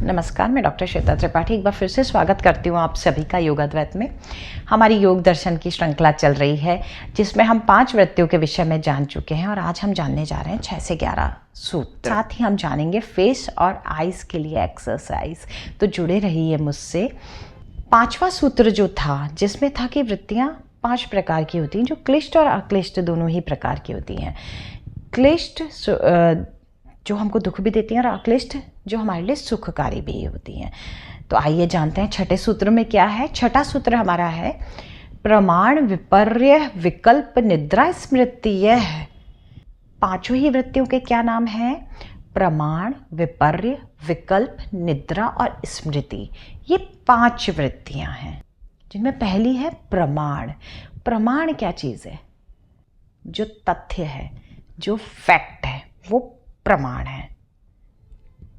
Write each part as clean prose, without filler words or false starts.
नमस्कार, मैं डॉक्टर श्वेता त्रिपाठी एक बार फिर से स्वागत करती हूँ आप सभी का योगाद्वैत में। हमारी योग दर्शन की श्रृंखला चल रही है जिसमें हम 5 वृत्तियों के विषय में जान चुके हैं और आज हम जानने जा रहे हैं 6 से 11 सूत्र। साथ ही हम जानेंगे फेस और आइज़ के लिए एक्सरसाइज। तो जुड़े रहिए मुझसे। 5वां सूत्र जो था जिसमें था कि वृत्तियाँ 5 प्रकार की होती हैं, जो क्लिष्ट और अक्लिष्ट दोनों ही प्रकार की होती हैं। क्लिष्ट जो हमको दुख भी देती हैं और अक्लिष्ट जो हमारे लिए सुखकारी भी होती हैं। तो आइए जानते हैं 6ठे सूत्र में क्या है। 6ठा सूत्र हमारा है प्रमाण विपर्य विकल्प निद्रा स्मृति। यह 5 ही वृत्तियों के क्या नाम हैं? प्रमाण, विपर्य, विकल्प, निद्रा और स्मृति। ये 5 वृत्तियां हैं जिनमें पहली है प्रमाण। प्रमाण क्या चीज़ है? जो तथ्य है, जो फैक्ट है, वो प्रमाण है।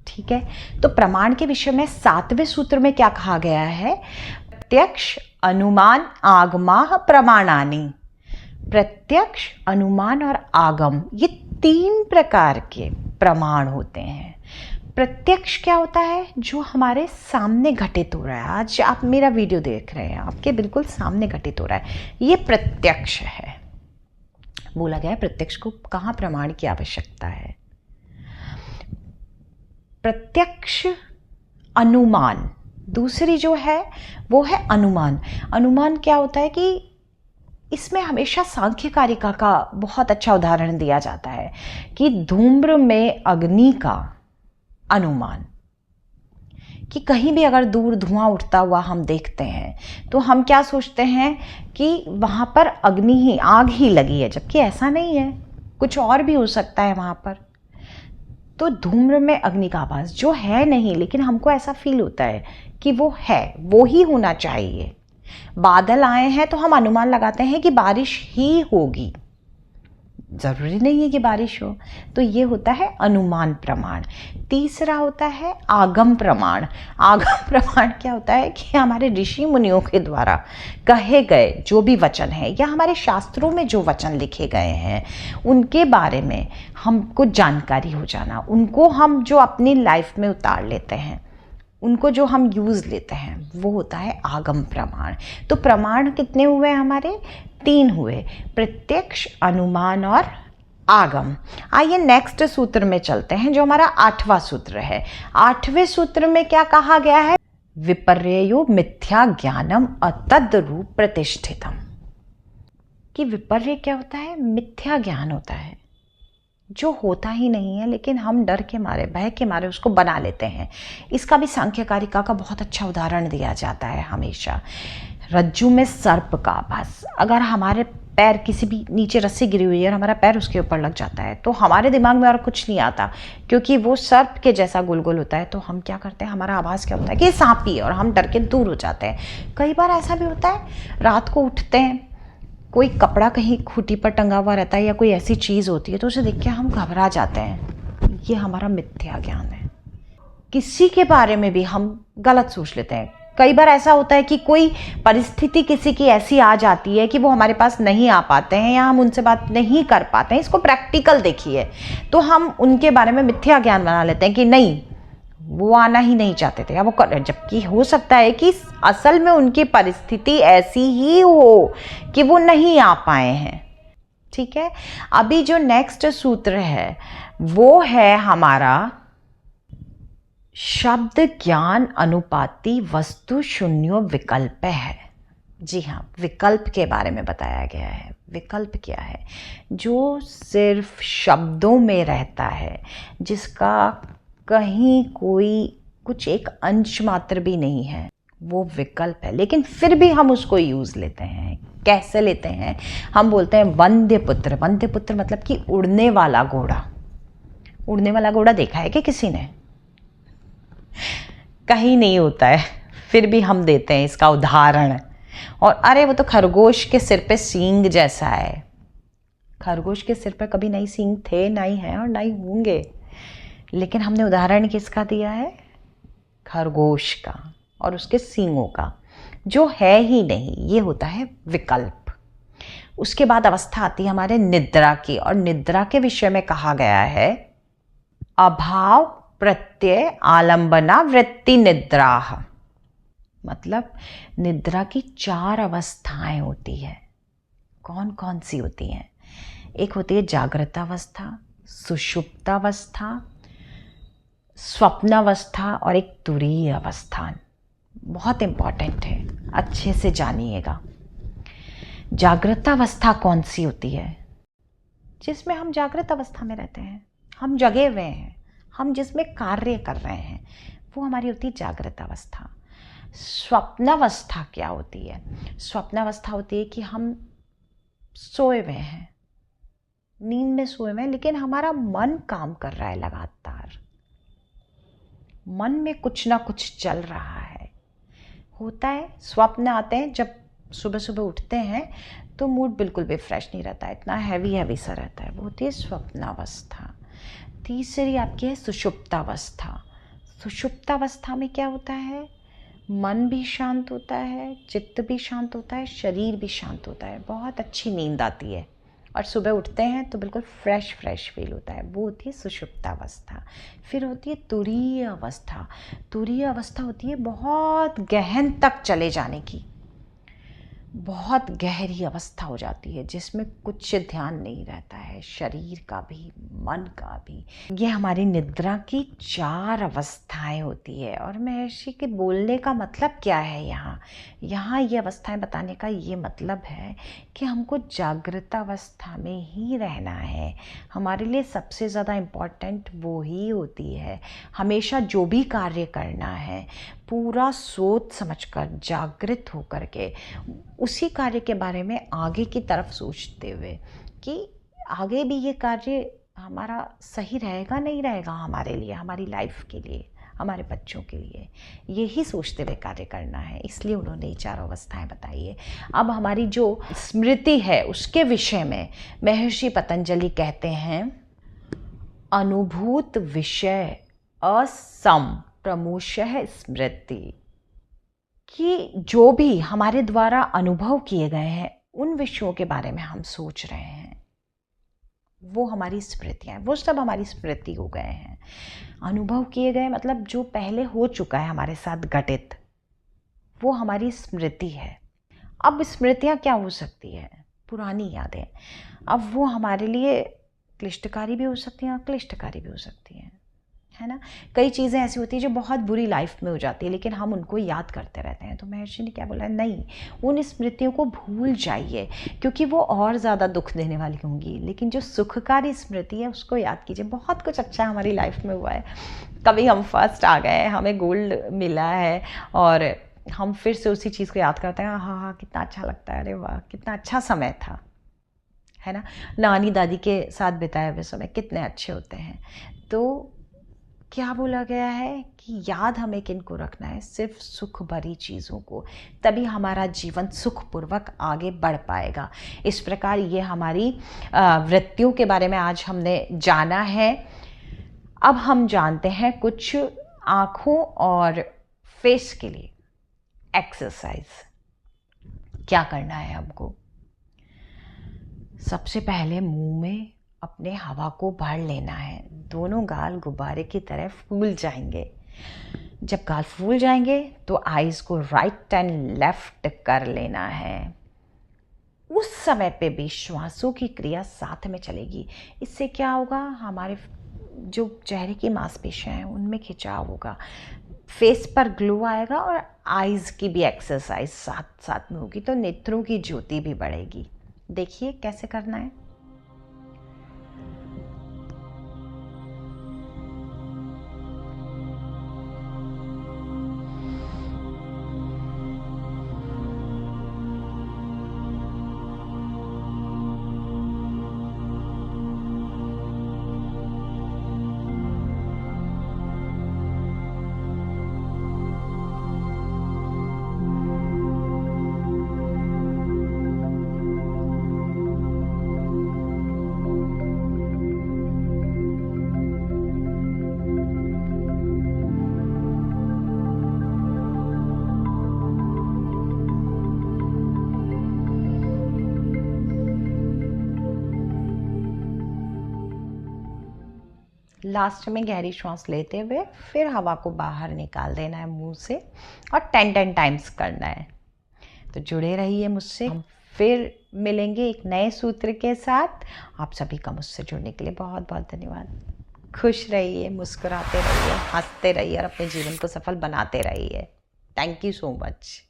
ठीक है, तो प्रमाण के विषय में 7वें सूत्र में क्या कहा गया है? प्रत्यक्ष, अनुमान, आगमाः प्रमाणानि। प्रत्यक्ष, अनुमान और आगम ये 3 प्रकार के प्रमाण होते हैं। प्रत्यक्ष क्या होता है? जो हमारे सामने घटित हो रहा है। आज आप मेरा वीडियो देख रहे हैं, आपके बिल्कुल सामने घटित हो रहा है, ये प्रत्यक्ष है। बोला गया है प्रत्यक्ष को कहाँ प्रमाण की आवश्यकता है। प्रत्यक्ष अनुमान दूसरी जो है वो है अनुमान। अनुमान क्या होता है कि इसमें हमेशा सांख्य कारिका का बहुत अच्छा उदाहरण दिया जाता है कि धूम्र में अग्नि का अनुमान, कि कहीं भी अगर दूर धुआं उठता हुआ हम देखते हैं तो हम क्या सोचते हैं कि वहाँ पर अग्नि ही, आग ही लगी है, जबकि ऐसा नहीं है, कुछ और भी हो सकता है वहाँ पर। तो धूम्र में अग्नि का आभास जो है नहीं, लेकिन हमको ऐसा फील होता है कि वो है, वो ही होना चाहिए। बादल आए हैं तो हम अनुमान लगाते हैं कि बारिश ही होगी, जरूरी नहीं है कि बारिश हो। तो ये होता है अनुमान प्रमाण। तीसरा होता है आगम प्रमाण। आगम प्रमाण क्या होता है कि हमारे ऋषि मुनियों के द्वारा कहे गए जो भी वचन है या हमारे शास्त्रों में जो वचन लिखे गए हैं उनके बारे में हमको जानकारी हो जाना, उनको हम जो अपनी लाइफ में उतार लेते हैं, उनको जो हम यूज़ लेते हैं, वो होता है आगम प्रमाण। तो प्रमाण कितने हुए हमारे? 3 हुए, प्रत्यक्ष, अनुमान और आगम। आइए नेक्स्ट सूत्र में चलते हैं जो हमारा 8वां सूत्र है। 8वें सूत्र में क्या कहा गया है? विपर्ययो मिथ्या ज्ञानम अतद्रूप प्रतिष्ठितम। कि विपर्य क्या होता है? मिथ्या ज्ञान होता है, जो होता ही नहीं है, लेकिन हम डर के मारे, भय के मारे उसको बना लेते हैं। इसका भी सांख्य कारिका का बहुत अच्छा उदाहरण दिया जाता है हमेशा। रज्जू में सर्प का आभास। अगर हमारे पैर किसी भी नीचे रस्सी गिरी हुई है और हमारा पैर उसके ऊपर लग जाता है तो हमारे दिमाग में और कुछ नहीं आता, क्योंकि वो सर्प के जैसा गोल गोल होता है। तो हम क्या करते हैं, हमारा आभास क्या होता है कि सांप ही है, और हम डर के दूर हो जाते हैं। कई बार ऐसा भी होता है, रात को उठते हैं, कोई कपड़ा कहीं खूंटी पर टंगा हुआ रहता है या कोई ऐसी चीज़ होती है तो उसे देख के हम घबरा जाते हैं। ये हमारा मिथ्या ज्ञान है। किसी के बारे में भी हम गलत सोच लेते हैं। कई बार ऐसा होता है कि कोई परिस्थिति किसी की ऐसी आ जाती है कि वो हमारे पास नहीं आ पाते हैं या हम उनसे बात नहीं कर पाते हैं। इसको प्रैक्टिकल देखिए, तो हम उनके बारे में मिथ्या ज्ञान बना लेते हैं कि नहीं, वो आना ही नहीं चाहते थे या वो कर, जबकि हो सकता है कि असल में उनकी परिस्थिति ऐसी ही हो कि वो नहीं आ पाए हैं। ठीक है, अभी जो नेक्स्ट सूत्र है वो है हमारा शब्द ज्ञान अनुपाति वस्तु शून्यो विकल्प है। जी हाँ, विकल्प के बारे में बताया गया है। विकल्प क्या है? जो सिर्फ शब्दों में रहता है, जिसका कहीं कोई कुछ एक अंश मात्र भी नहीं है, वो विकल्प है। लेकिन फिर भी हम उसको यूज़ लेते हैं। कैसे लेते हैं? हम बोलते हैं वंद्य पुत्र। वंद्य पुत्र मतलब कि उड़ने वाला घोड़ा। उड़ने वाला घोड़ा देखा है कि किसी ने? कहीं नहीं होता है, फिर भी हम देते हैं इसका उदाहरण। और अरे वो तो खरगोश के सिर पे सींग जैसा है। खरगोश के सिर पे कभी नहीं सींग थे, नहीं है और नहीं होंगे, लेकिन हमने उदाहरण किसका दिया है? खरगोश का और उसके सींगों का, जो है ही नहीं। ये होता है विकल्प। उसके बाद अवस्था आती है हमारे निद्रा की, और निद्रा के विषय में कहा गया है अभाव प्रत्यय आलंबना वृत्ति निद्राह, मतलब निद्रा की 4 अवस्थाएं होती है। कौन कौन सी होती हैं? एक होती है जागृतावस्था, सुषुप्तावस्था, स्वप्नावस्था और एक तुरीय अवस्था। बहुत इंपॉर्टेंट है, अच्छे से जानिएगा। जागृतावस्था कौन सी होती है? जिसमें हम जागृत अवस्था में रहते हैं, हम जगे हुए हैं, हम जिसमें कार्य कर रहे हैं, वो हमारी होती है जागृत अवस्था। स्वप्नावस्था क्या होती है? स्वप्नावस्था होती है कि हम सोए हुए हैं, नींद में सोए हुए हैं, लेकिन हमारा मन काम कर रहा है लगातार, मन में कुछ ना कुछ चल रहा है। होता है, स्वप्न आते हैं जब सुबह सुबह उठते हैं तो मूड बिल्कुल भी फ्रेश नहीं रहता है, इतना हैवी सा रहता है, वो होती है स्वप्नावस्था। तीसरी आपकी है सुषुप्तावस्था। सुषुप्तावस्था में क्या होता है? मन भी शांत होता है, चित्त भी शांत होता है, शरीर भी शांत होता है, बहुत अच्छी नींद आती है और सुबह उठते हैं तो बिल्कुल फ्रेश फील होता है, वो होती है सुषुप्तावस्था। फिर होती है तुरीय अवस्था। तुरीय अवस्था होती है बहुत गहन तक चले जाने की, बहुत गहरी अवस्था हो जाती है जिसमें कुछ ध्यान नहीं रहता है, शरीर का भी मन का भी। ये हमारी निद्रा की 4 अवस्थाएं होती है। और महर्षि के बोलने का मतलब क्या है यहाँ ये अवस्थाएं बताने का ये मतलब है कि हमको जागृत अवस्था में ही रहना है। हमारे लिए सबसे ज़्यादा इम्पॉर्टेंट वो ही होती है। हमेशा जो भी कार्य करना है पूरा सोच समझकर, जागृत होकर के उसी कार्य के बारे में आगे की तरफ सोचते हुए कि आगे भी ये कार्य हमारा सही रहेगा नहीं रहेगा, हमारे लिए, हमारी लाइफ के लिए, हमारे बच्चों के लिए, यही सोचते हुए कार्य करना है। इसलिए उन्होंने ये 4 अवस्थाएं बताई है। अब हमारी जो स्मृति है उसके विषय में महर्षि पतंजलि कहते हैं, अनुभूत विषय असम प्रमुषः स्मृति, कि जो भी हमारे द्वारा अनुभव किए गए हैं उन विषयों के बारे में हम सोच रहे हैं, वो हमारी स्मृतियाँ हैं, वो सब हमारी स्मृति हो गए हैं। अनुभव किए गए मतलब जो पहले हो चुका है हमारे साथ घटित, वो हमारी स्मृति है। अब स्मृतियाँ क्या हो सकती है? पुरानी यादें। अब वो हमारे लिए क्लिष्टकारी भी हो सकती हैं, अक्लिष्टकारी भी हो सकती हैं, है ना। कई चीज़ें ऐसी होती हैं जो बहुत बुरी लाइफ में हो जाती है लेकिन हम उनको याद करते रहते हैं। तो महर्षि ने क्या बोला है, नहीं, उन स्मृतियों को भूल जाइए क्योंकि वो और ज़्यादा दुख देने वाली होंगी, लेकिन जो सुखकारी स्मृति है उसको याद कीजिए। बहुत कुछ अच्छा हमारी लाइफ में हुआ है, कभी हम फर्स्ट आ गए, हमें गोल्ड मिला है और हम फिर से उसी चीज़ को याद करते हैं, हाँ हाँ कितना अच्छा लगता है, अरे वाह कितना अच्छा समय था, है ना। नानी दादी के साथ बिताए हुए समय कितने अच्छे होते हैं। तो क्या बोला गया है कि याद हमें किनको रखना है? सिर्फ सुख भरी चीज़ों को, तभी हमारा जीवन सुखपूर्वक आगे बढ़ पाएगा। इस प्रकार ये हमारी वृत्तियों के बारे में आज हमने जाना है। अब हम जानते हैं कुछ आँखों और फेस के लिए एक्सरसाइज। क्या करना है हमको? सबसे पहले मुंह में अपने हवा को भर लेना है, दोनों गाल गुब्बारे की तरह फूल जाएंगे। जब गाल फूल जाएंगे तो आईज को राइट एंड लेफ्ट कर लेना है। उस समय पे भी श्वासों की क्रिया साथ में चलेगी। इससे क्या होगा, हमारे जो चेहरे की मांसपेशियां हैं उनमें खिंचाव होगा, फेस पर ग्लो आएगा और आईज की भी एक्सरसाइज साथ साथ में होगी, तो नेत्रों की ज्योति भी बढ़ेगी। देखिए कैसे करना है। लास्ट में गहरी श्वास लेते हुए फिर हवा को बाहर निकाल देना है मुंह से और 10 टाइम्स करना है। तो जुड़े रहिए मुझसे, हम फिर मिलेंगे एक नए सूत्र के साथ। आप सभी का मुझसे जुड़ने के लिए बहुत बहुत धन्यवाद। खुश रहिए, मुस्कुराते रहिए, हंसते रहिए और अपने जीवन को सफल बनाते रहिए। Thank you so much.